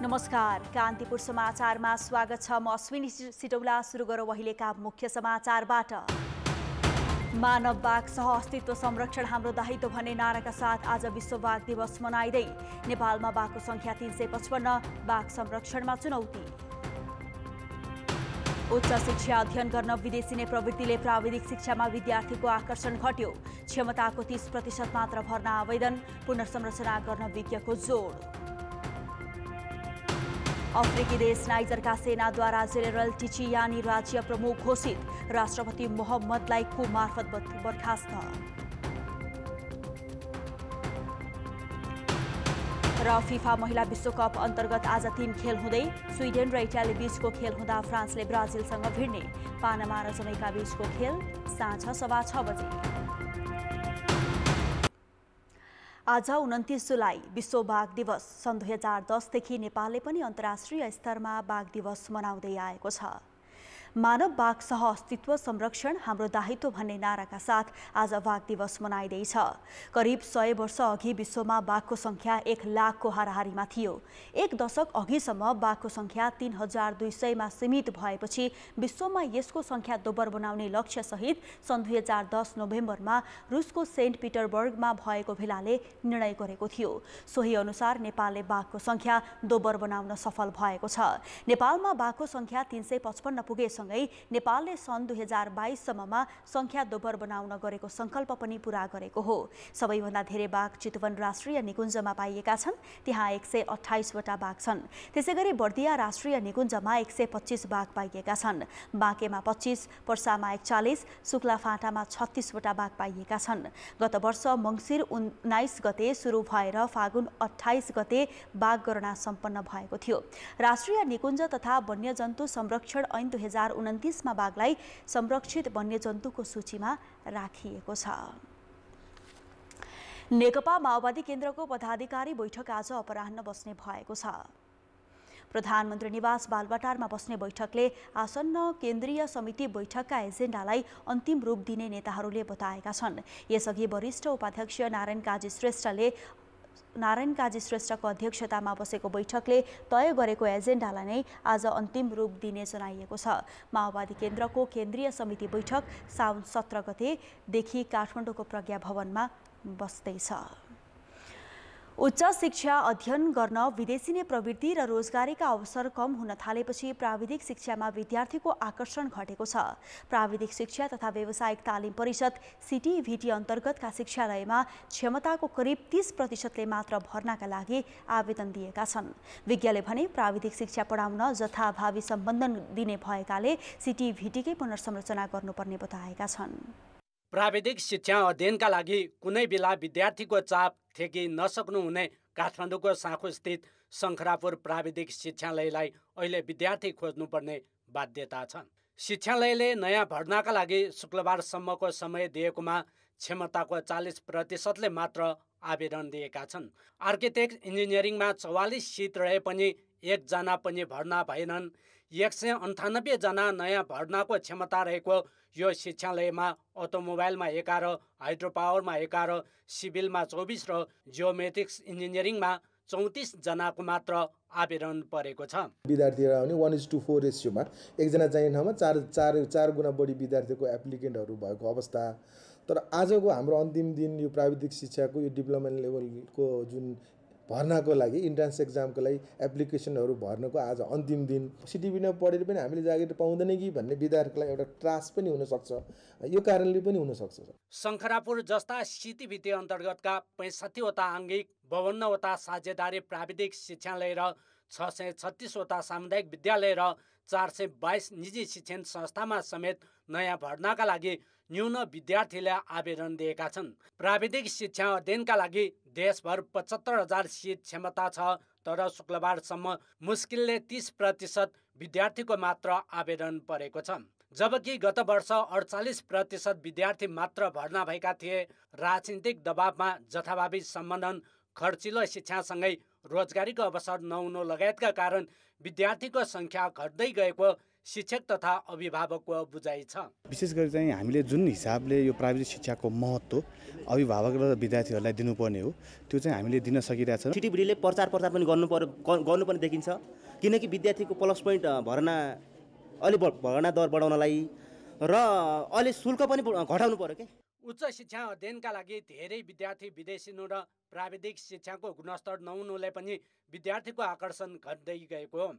नमस्कार, कान्तिपुर समाचारमा स्वागत छ। म अश्विनी सिटौला। सुरु गरौँ अहिलेका मुख्य समाचारबाट। मानव बाघ सह अस्तित्व संरक्षण हाम्रो दायित्व भन्ने नाराका साथ आज विश्व बाघ दिवस मनाइँदै। नेपालमा बाघको संख्या 355, बाघ संरक्षणमा चुनौती। उच्च शिक्षा अध्ययन गर्न विदेशी नै प्रवृत्तिले प्राविधिक शिक्षामा विद्यार्थीको आकर्षण घट्यो। क्षमताको 30% मात्र भर्ना आवेदन, पुनर्संरचना गर्न विज्ञको जोड। अफ्रिकी देश नाइजरका सेनाद्वारा जेनेरल टिचियानी राज्य प्रमुख घोषित। राष्ट्रपति मोहम्मदलाई कू मार्फत बर्खास्त। र फिफा महिला विश्वकप अन्तर्गत आज 3 खेल हुँदै। स्विडेन र इटाली बीचको खेल हुँदा फ्रान्सले ब्राजिलसँग भिड्ने। पानामा र जमैका बीचको खेल साँझ 6:15 बजे। आज 29 जुलाई विश्व बाघ दिवस। सन् 2010 देखि नेपालले पनि अन्तर्राष्ट्रिय स्तरमा बाघ दिवस मनाउँदै आएको छ। मानव बाघ सह अस्तित्व संरक्षण हाम्रो दायित्व भन्ने नाराका साथ आज बाघ दिवस मनाइँदैछ। करिब 100 वर्ष अघि विश्वमा बाघको संख्या 1 लाखको हाराहारीमा थियो। 1 दशक अघिसम्म बाघको संख्या 3200 मा सीमित भएपछि विश्वमा यसको संख्या दोब्बर बनाउने लक्ष्य सहित सन् 2010 नोभेम्बरमा रुसको सेन्ट पिटरबर्गमा भएको भेलाले निर्णय गरेको थियो। सोही अनुसार नेपालले बाघको संख्या दोब्बर बनाउन सफल भएको छ। नेपालमा बाघको संख्या 355 पुगे सँगै नेपालले सन् 2022 सम्ममा संख्या दोब्बर बनाउन गरेको संकल्प पनि पूरा गरेको हो। सबैभन्दा धेरै बाघ चितवन राष्ट्रिय निकुञ्जमा पाइएका छन्। त्यहाँ 128 वटा बाघ छन्। त्यसैगरी बर्दिया राष्ट्रिय निकुञ्जमा 125 बाघ पाइएका छन्। बाँकेमा 25, पर्सामा 41, शुक्लाफाँटामा 36 वटा बाघ पाइएका छन्। गत वर्ष मङ्सिर 19 गते सुरु भएर फागुन 28 गते बाघ गणना सम्पन्न भएको थियो। राष्ट्रिय निकुञ्ज तथा वन्यजन्तु संरक्षण ऐन 2029 मा बाघलाई संरक्षित वन्यजन्तुको सूचीमा राखिएको छ। नेकपा माओवादी केन्द्रको पदाधिकारी बैठक आज अपराह्न बस्ने भएको छ। प्रधानमन्त्री निवास बालुवाटारमा बस्ने बैठकले आसन्न केन्द्रीय समिति बैठकका एजेन्डालाई अन्तिम रूप दिने नेताहरूले बताएका छन्। यसअघि वरिष्ठ उपाध्यक्ष नारायण काजी श्रेष्ठको अध्यक्षतामा बसेको बैठकले तय गरेको एजेन्डालाई नै आज अन्तिम रूप दिने जनाइएको छ। माओवादी केन्द्रको केन्द्रीय समिति बैठक साउन 17 गतेदेखि काठमाडौँको प्रज्ञा भवनमा बस्दैछ। उच्च शिक्षा अध्ययन गर्न विदेशी नै प्रवृत्ति र रोजगारीका अवसर कम हुन थालेपछि प्राविधिक शिक्षामा विद्यार्थीको आकर्षण घटेको छ। प्राविधिक शिक्षा तथा व्यावसायिक तालिम परिषद सिटिभिटी अन्तर्गतका शिक्षालयमा क्षमताको करिब 30%ले मात्र भर्नाका लागि आवेदन दिएका छन्। विज्ञले भने प्राविधिक शिक्षा पढाउन जथाभावी सम्बन्धन दिने भएकाले सिटिभिटीकै पुनर्संरचना गर्नुपर्ने बताएका छन्। प्राविधिक शिक्षा अध्ययनका लागि कुनै बेला विद्यार्थीको चाप ठेकी नसक्नु हुने काठमाडौँको साँखु स्थित शङ्खरापुर प्राविधिक शिक्षालयलाई अहिले विद्यार्थी खोज्नुपर्ने बाध्यता छ। शिक्षालयले नयाँ भर्नाका लागि शुक्रबारसम्मको समय दिएकोमा क्षमताको 40%ले मात्र आवेदन दिएका छन्। आर्किटेक्ट इन्जिनियरिङमा 44 सिट रहे पनि 1 जना पनि भर्ना भएनन्। 198 जना नयाँ भर्नाको क्षमता रहेको यो शिक्षालयमा अटोमोबाइलमा 11, हाइड्रोपावरमा 11, सिभिलमा 24 र जियोमेट्रिक्स इन्जिनियरिङमा 34 जनाको मात्र आवेदन परेको छ। विद्यार्थीहरू आउने 1:4 रेसियोमा एकजना चाहिने ठाउँमा चार गुणा बढी विद्यार्थीको एप्लिकेन्टहरू भएको अवस्था। तर आजको हाम्रो अन्तिम दिन यो प्राविधिक शिक्षाको यो डिप्लोमा लेभलको जुन भर्नाको लागि इन्ट्रान्स एक्जामको लागि एप्लिकेसनहरू भर्नको आज अन्तिम दिन। सिटिभिटीमा पढेर पनि हामीले जागिर पाउँदैन कि भन्ने विद्यार्थीलाई एउटा त्रास पनि हुनसक्छ। यो कारणले पनि हुनसक्छ। शङ्खरापुर जस्ता सिटिभिटी अन्तर्गतका 65 वटा आङ्गिक, 52 वटा साझेदारी प्राविधिक शिक्षालय र 636 वटा सामुदायिक विद्यालय र 422 निजी शिक्षण संस्थामा समेत नयाँ भर्नाका लागि न्यून विद्यार्थीले आवेदन दिएका छन्। प्राविधिक शिक्षा अध्ययनका लागि देशभर 75,000 सिट क्षमता छ। तर शुक्रबारसम्म मुस्किलले 30% विद्यार्थीको मात्र आवेदन परेको छ। जबकि गत वर्ष 48% विद्यार्थी मात्र भर्ना भएका थिए। राजनीतिक दबावमा जथाभावी सम्बन्धन, खर्चिलो शिक्षासँगै रोजगारीको अवसर नहुनु लगायतका कारण विद्यार्थीको संख्या घट्दै गएको शिक्षक तथा अभिभावकको बुझाइ छ। विशेष गरी चाहिँ हामीले जुन हिसाबले यो प्राविधिक शिक्षाको महत्त्व अभिभावक र विद्यार्थीहरूलाई दिनुपर्ने हो त्यो चाहिँ हामीले दिन सकिरहेछौँ। टिटिबीले प्रचार पनि गर्नुपर्ने देखिन्छ, किनकि विद्यार्थीको प्लस पोइन्ट भर्ना दर बढाउनलाई र अलि शुल्क पनि घटाउनु पर्यो के। उच्च शिक्षा अध्ययनका लागि धेरै विद्यार्थी विदेशिनु र प्राविधिक शिक्षाको गुणस्तर नहुनुले पनि विद्यार्थीको आकर्षण घट्दै गएको हो।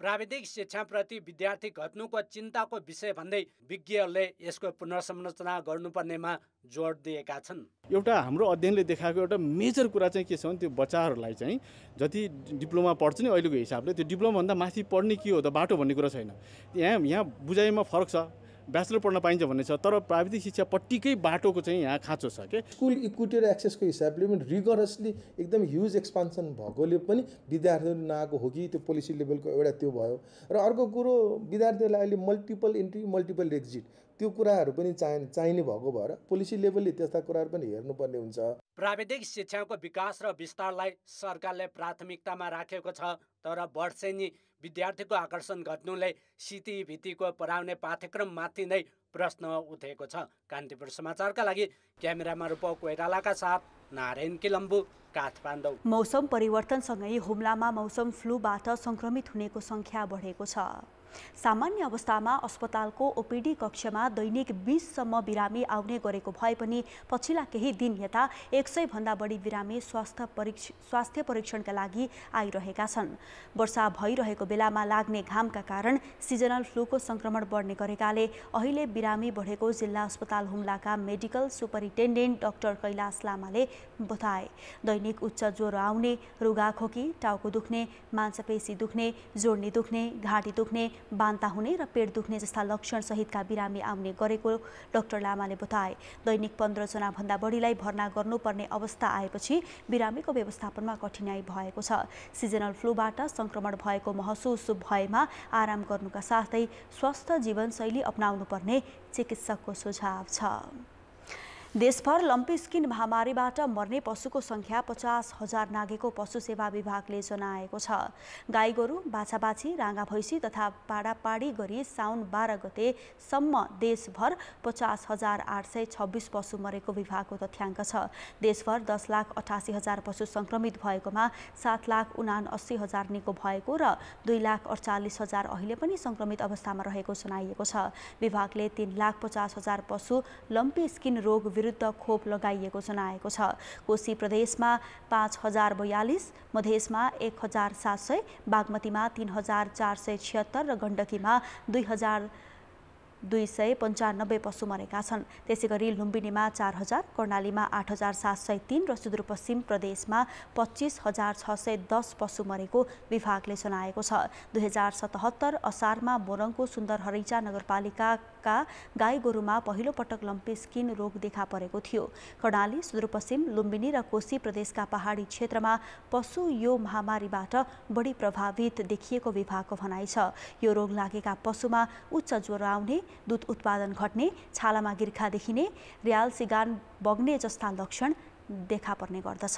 प्राविधिक शिक्षाप्रति विद्यार्थी घट्नुको चिन्ताको विषय भन्दै विज्ञहरूले यसको पुनर्संरचना गर्नुपर्नेमा जोड दिएका छन्। एउटा हाम्रो अध्ययनले देखाएको एउटा मेजर कुरा चाहिँ के छ भने त्यो बच्चाहरूलाई चाहिँ जति डिप्लोमा पढ्छ नि अहिलेको हिसाबले त्यो डिप्लोमाभन्दा माथि पढ्ने के हो त बाटो भन्ने कुरा छैन। यहाँ बुझाइमा फरक छ, ब्याचलर पढ्न पाइन्छ भन्ने छ, तर प्राविधिक शिक्षापट्टिकै बाटोको चाहिँ यहाँ खाँचो छ के। स्कुल इक्विटी र एक्सेसको हिसाबले पनि रिगरसली एकदम ह्युज एक्सपान्सन भएकोले पनि विद्यार्थीहरू नआएको हो कि त्यो पोलिसी लेभलको एउटा त्यो भयो। र अर्को कुरो विद्यार्थीहरूलाई अहिले मल्टिपल इन्ट्री मल्टिपल एक्जिट त्यो कुराहरू पनि चाहिने भएको भएर पोलिसी लेभलले त्यस्ता कुराहरू पनि हेर्नुपर्ने हुन्छ। प्राविधिक शिक्षाको विकास र विस्तारलाई सरकारले प्राथमिकतामा राखेको छ, तर वर्षेनी विद्यार्थीको आकर्षण घट्नुले सिटीभिटीको पढाउने पाठ्यक्रममाथि नै प्रश्न उठेको छ। कान्तिपुर समाचारका लागि क्यामेरामा रूपक कोइरालाका साथ नारायण किलम्बु, काठमाडौँ। मौसम परिवर्तनसँगै हुम्लामा मौसम फ्लूबाट सङ्क्रमित हुनेको सङ्ख्या बढेको छ। सामान्य अवस्थामा अस्पतालको ओपीडी कक्षमा दैनिक 20 सम्म बिरामी आउने गरेको भए पनि पछिल्ला केही दिन यता 100 भन्दा बढी बिरामी स्वास्थ्य परीक्षणका लागि आइरहेका छन्। वर्षा भइरहेको बेलामा लाग्ने घामका कारण सिजनल फ्लूको संक्रमण बढ्ने गरेकाले अहिले बिरामी बढेको जिल्ला अस्पताल हुम्लाका मेडिकल सुपरिन्टेन्डेन्ट डाक्टर कैलाश लामाले बताए। दैनिक उच्च ज्वरो आउने, रुगाखोकी, टाउको दुख्ने, मांसपेशी दुख्ने, जोड्नी दुख्ने, घाँटी दुख्ने, बान्ता हुने र पेट दुख्ने जस्ता लक्षण सहितका बिरामी आउने गरेको डाक्टर लामाले बताए। दैनिक 15 जना भन्दा बढीलाई भर्ना गर्नुपर्ने अवस्था आएपछि बिरामीको व्यवस्थापनमा कठिनाई भएको छ। सिजनल फ्लूबाट संक्रमण भएको महसुस भएमा आराम गर्नुका साथै स्वस्थ जीवनशैली अपनाउनुपर्ने चिकित्सकको सुझाव छ। देशभर लम्पी स्किन महामारीबाट मर्ने पशुको संख्या 50,000 नागेको पशु सेवा विभागले जनाएको छ। गाई गोरु, बाछाबाछी, राँगा भैँसी तथा पाडापाडी गरी साउन 12 गतेसम्म देशभर 50,826 पशु मरेको विभागको तथ्याङ्क छ। देशभर 10,88,000 पशु संक्रमित भएकोमा 7,79,000 निको भएको र 2,48,000 अहिले पनि संक्रमित अवस्थामा रहेको जनाइएको छ। विभागले 3,50,000 पशु लम्पी स्किन रोग विरुद्ध खोप लगाइएको जनाएको छ। कोशी प्रदेशमा 5,042, मधेसमा 1,700, बागमतीमा 3,476 र गण्डकीमा 2,295 पशु मरेका छन्। त्यसैगरी लुम्बिनीमा 4,000, कर्णालीमा 8,703 र सुदूरपश्चिम प्रदेशमा 25,610 पशु मरेको विभागले जनाएको छ। 2077 असारमा मोरङको सुन्दर हरैचा नगरपालिकाका गाई गोरुमा पहिलो पटक लम्पी स्किन रोग देखा परेको थियो। कर्णाली, सुदूरपश्चिम, लुम्बिनी र कोशी प्रदेशका पहाडी क्षेत्रमा पशु यो महामारीबाट बढी प्रभावित देखिएको विभागको भनाइ छ। यो रोग लागेका पशुमा उच्च ज्वरो आउने, दूध उत्पादन घट्ने, छालामा गिर्खा देखिने, र्याल सिगान बग्ने जस्ता लक्षण देखा पर्ने गर्दछ।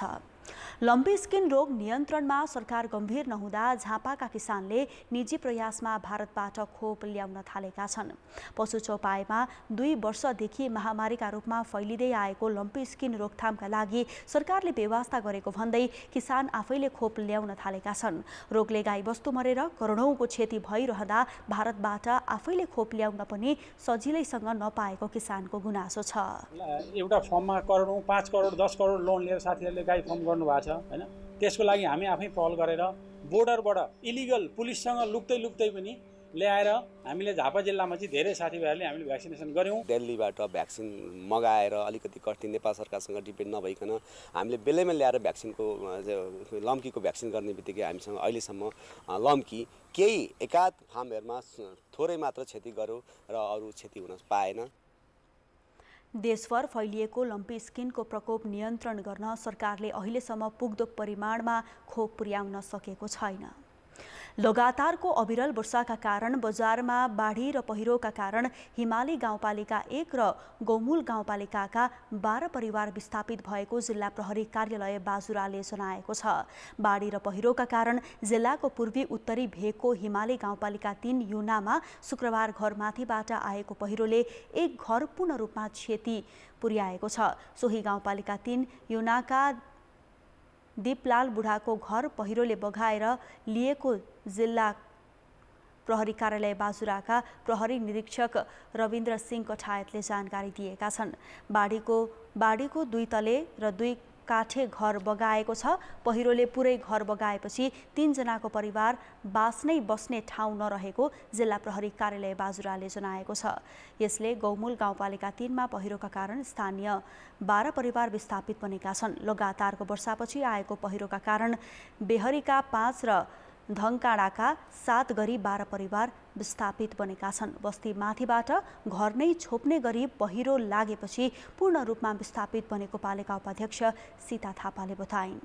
लम्पी स्किन रोग नियन्त्रणमा सरकार गम्भीर नहुँदा झापाका किसानले निजी प्रयासमा भारतबाट खोप ल्याउन थालेका छन्। पशु चौपाएमा 2 वर्षदेखि महामारीका रूपमा फैलिँदै आएको लम्पी स्किन रोकथामका लागि सरकारले व्यवस्था गरेको भन्दै किसान आफैले खोप ल्याउन थालेका छन्। रोगले गाईबस्तु मरेर करोडौँको क्षति भइरहँदा भारतबाट आफैले खोप ल्याउन पनि सजिलैसँग नपाएको किसानको गुनासो छ। एउटा फर्ममा करोडौँ, 5 करोड, 10 करोड लोन लिएर साथीहरूले गाई फर्म गर्नुभएको छ हैन। त्यसको लागि हामी आफै पहल गरेर बोर्डरबाट इलिगल पुलिससँग लुक्दै पनि ल्याएर हामीले झापा जिल्लामा चाहिँ धेरै साथीभाइहरूले हामीले भ्याक्सिनेसन गर्यौं। दिल्लीबाट भ्याक्सिन मगाएर अलिकति कति नेपाल सरकारसँग डिपेन्ड नभइकन हामीले बेलैमा ल्याएर भ्याक्सिनको लम्कीको भ्याक्सिन गर्ने बित्तिकै हामीसँग अहिलेसम्म लम्की केही एकाध फार्महरुमा थोरै मात्र क्षति गर्यो र अरु क्षति हुन पाएन। देशभर फैलिएको लम्पी स्किनको प्रकोप नियन्त्रण गर्न सरकारले अहिलेसम्म पुग्दो परिमाणमा खोप पुर्याउन सकेको छैन। लगातारको अविरल वर्षाका कारण बजारमा बाढी र पहिरोका कारण हिमाली गाउँपालिका 1 र गौमूल गाउँपालिकाका 12 परिवार विस्थापित भएको जिल्ला प्रहरी कार्यालय बाजुराले जनाएको छ। बाढी र पहिरोका कारण जिल्लाको पूर्वी उत्तरी भेगको हिमाली गाउँपालिका 3 युनामा शुक्रबार घरमाथिबाट आएको पहिरोले एक घर पूर्ण रूपमा क्षति पुर्याएको छ। सोही गाउँपालिका 3 युनाका दीपलाल बुढाको घर पहिरोले बगाएर लिएको जिल्ला प्रहरी कार्यालय बाजुराका प्रहरी निरीक्षक रविन्द्र सिंह कठायतले जानकारी दिएका छन्। बाढीको 2 तले र 2 काठे घर बगाएको छ। पहिरोले पुरै घर बगाएपछि 3 जनाको परिवार बाँच्नै बस्ने ठाउँ नरहेको जिल्ला प्रहरी कार्यालय बाजुराले जनाएको छ। यसले गौमूल गाउँपालिका 3 मा पहिरोका कारण स्थानीय 12 परिवार विस्थापित बनेका छन्। लगातारको वर्षापछि आएको पहिरोका कारण बेहरीका 5 र धङकाँडाका 7 गरी 12 परिवार विस्थापित बनेका छन्। बस्ती माथिबाट घर नै छोप्ने गरी पहिरो लागेपछि पूर्ण रूपमा विस्थापित बनेको पालिका उपाध्यक्ष सीता थापाले बताइन्।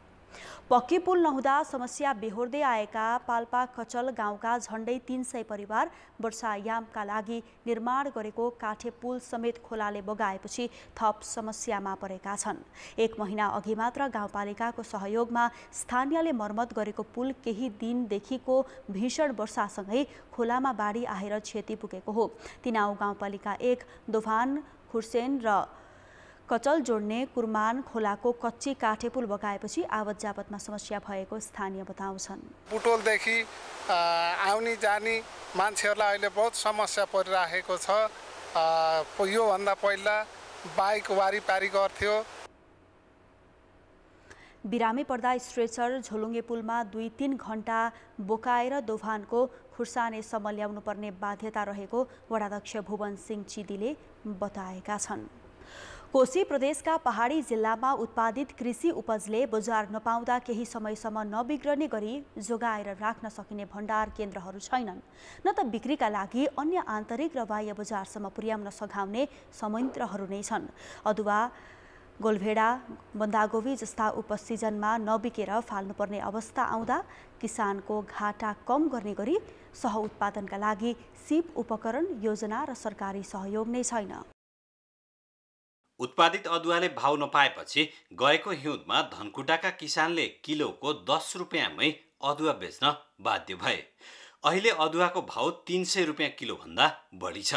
पक्की पुल नहुँदा समस्या बेहोर्दै आएका पाल्पा कचल गाउँका झण्डै 300 परिवार वर्षायामका लागि निर्माण गरेको काठे पुल समेत खोलाले बगाएपछि थप समस्यामा परेका छन्। 1 महिना अघि मात्र गाउँपालिकाको सहयोगमा स्थानीयले मर्मत गरेको पुल केही दिनदेखिको भीषण वर्षासँगै खोलामा बाढी आएर क्षति पुगेको हो। तिनाउ गाउँपालिका 1 दोभान खुर्सेन र कचल जोड्ने कुरमान खोलाको कच्ची काठे पुल बगाएपछि आवत जावतमा समस्या भएको स्थानीय बताउँछन्। पुटोलदेखि आउने जाने मान्छेहरूलाई अहिले बहुत समस्या परिरहेको छ। योभन्दा पहिला बाइक वारीपारी गर्थ्यो। बिरामी पर्दा स्ट्रेचर झोलुङ्गे पुलमा 2-3 घण्टा बोकाएर दोभानको खुर्सानेसम्म ल्याउनु पर्ने बाध्यता रहेको वडाध्यक्ष भुवन सिंह चिदीले बताएका छन्। कोशी प्रदेशका पहाडी जिल्लामा उत्पादित कृषि उपजले बजार नपाउँदा केही समयसम्म नबिग्रने गरी जोगाएर राख्न सकिने भण्डार केन्द्रहरू छैनन्, न त बिक्रीका लागि अन्य आन्तरिक र बाह्य बजारसम्म पुर्याउन सघाउने संयन्त्रहरू नै छन्। अदुवा, गोलभेडा, बन्दागोभी जस्ता उपसिजनमा नबिकेर फाल्नुपर्ने अवस्था आउँदा किसानको घाटा कम गर्ने गरी सह उत्पादनका लागि सिप उपकरण योजना र सरकारी सहयोग नै छैन। उत्पादित अदुवाले भाउ नपाएपछि गएको हिउँदमा धनकुटाका किसानले किलोको 10 रुपियाँमै अदुवा बेच्न बाध्य भए। अहिले अदुवाको भाउ 300 रुपियाँ किलो भन्दा बढी छ।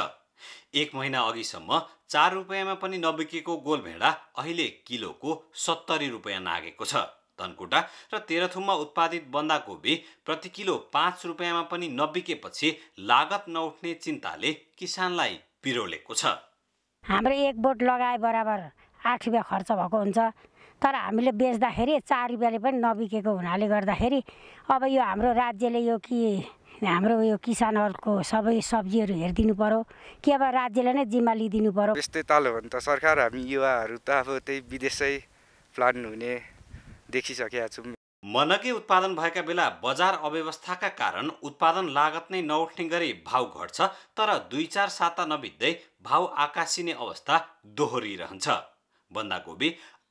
1 महिना अघिसम्म 4 रुपियाँमा पनि नबिकेको गोलभेडा अहिले किलोको 70 रुपियाँ नागेको छ। धनकुटा र तेह्रथुममा उत्पादित बन्दाकोपी प्रति किलो 5 रुपियाँमा पनि नबिकेपछि लागत नउठ्ने चिन्ताले किसानलाई पिरोलेको छ। हाम्रो 1 बोट लगाए बराबर 8 रुपियाँ खर्च भएको हुन्छ, तर हामीले बेच्दाखेरि 4 रुपियाँले पनि नबिकेको हुनाले गर्दाखेरि अब यो हाम्रो राज्यले यो हाम्रो यो किसानहरूको सबै सब्जीहरू हेरिदिनु पर्यो कि अब राज्यले नै जिम्मा लिइदिनु पर्यो। यस्तै ताल हो भने त सरकार हामी युवाहरू त अब त्यही विदेशै प्लान हुने देखिसकेका छौँ। मनकै उत्पादन भएका बेला बजार अव्यवस्थाका कारण उत्पादन लागत नै नउठ्ने गरी भाउ घट्छ, तर 2-4 साता नबित्दै भाउ आकाशिने अवस्था दोहोरिरहन्छ। बन्दाकोपी,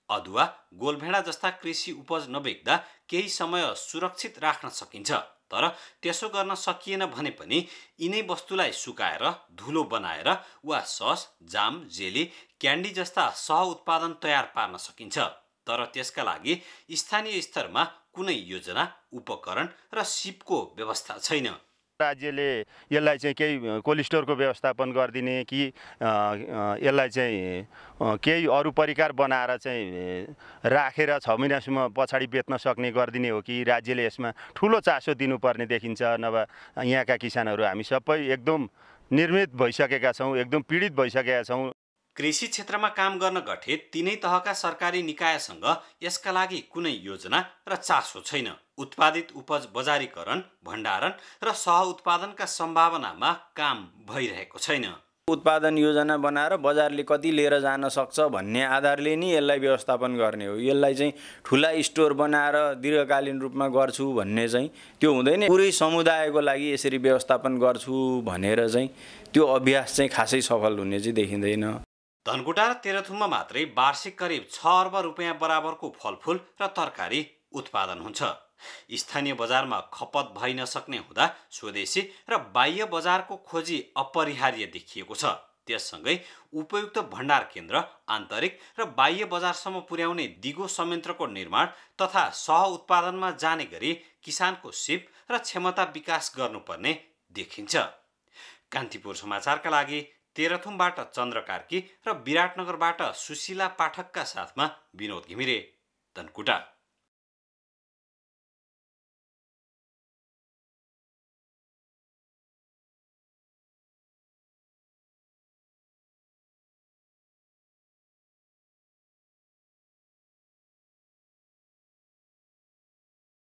अदुवा, गोलभेडा जस्ता कृषि उपज नबेच्दा केही समय सुरक्षित राख्न सकिन्छ, तर त्यसो गर्न सकिएन भने पनि यिनै वस्तुलाई सुकाएर धुलो बनाएर वा सस, जाम, जेली, क्यान्डी जस्ता सह उत्पादन तयार पार्न सकिन्छ। तर त्यसका लागि स्थानीय स्तरमा कुनै योजना, उपकरण र सिपको व्यवस्था छैन। राज्यले यसलाई चाहिँ केही कोल्ड स्टोरको व्यवस्थापन गरिदिने कि यसलाई चाहिँ केही अरू परिकार बनाएर चाहिँ राखेर 6 महिनासम्म पछाडि बेच्न सक्ने गरिदिने हो कि राज्यले यसमा ठुलो चासो दिनुपर्ने देखिन्छ। नभए यहाँका किसानहरू हामी सबै एकदम निर्मित भइसकेका छौँ, एकदम पीडित भइसकेका छौँ। कृषि क्षेत्रमा काम गर्न गठित तीनै तहका सरकारी निकायसँग यसका लागि कुनै योजना र चासो छैन। उत्पादित उपज बजारीकरण, भण्डारण र सह उत्पादनका सम्भावनामा काम भइरहेको छैन। उत्पादन योजना बनाएर बजारले कति लिएर जान सक्छ भन्ने आधारले नि यसलाई व्यवस्थापन गर्ने हो। यसलाई चाहिँ ठुला स्टोर बनाएर दीर्घकालीन रूपमा गर्छु भन्ने चाहिँ त्यो हुँदैन। पुरै समुदायको लागि यसरी व्यवस्थापन गर्छु भनेर चाहिँ त्यो अभ्यास चाहिँ खासै सफल हुने चाहिँ देखिँदैन। धनकुटा र तेह्रथुममा मात्रै वार्षिक करिब 6 अर्ब रुपियाँ बराबरको फलफुल र तरकारी उत्पादन हुन्छ। स्थानीय बजारमा खपत भइ नसक्ने हुँदा स्वदेशी र बाह्य बजारको खोजी अपरिहार्य देखिएको छ। त्यससँगै उपयुक्त भण्डार केन्द्र, आन्तरिक र बाह्य बजारसम्म पुर्याउने दिगो संयन्त्रको निर्माण तथा सह उत्पादनमा जाने गरी किसानको सिप र क्षमता विकास गर्नुपर्ने देखिन्छ। कान्तिपुर समाचारका लागि तेह्रथुमबाट चन्द्र कार्की र विराटनगरबाट सुशीला पाठकका साथमा विनोद घिमिरे, धनकुटा।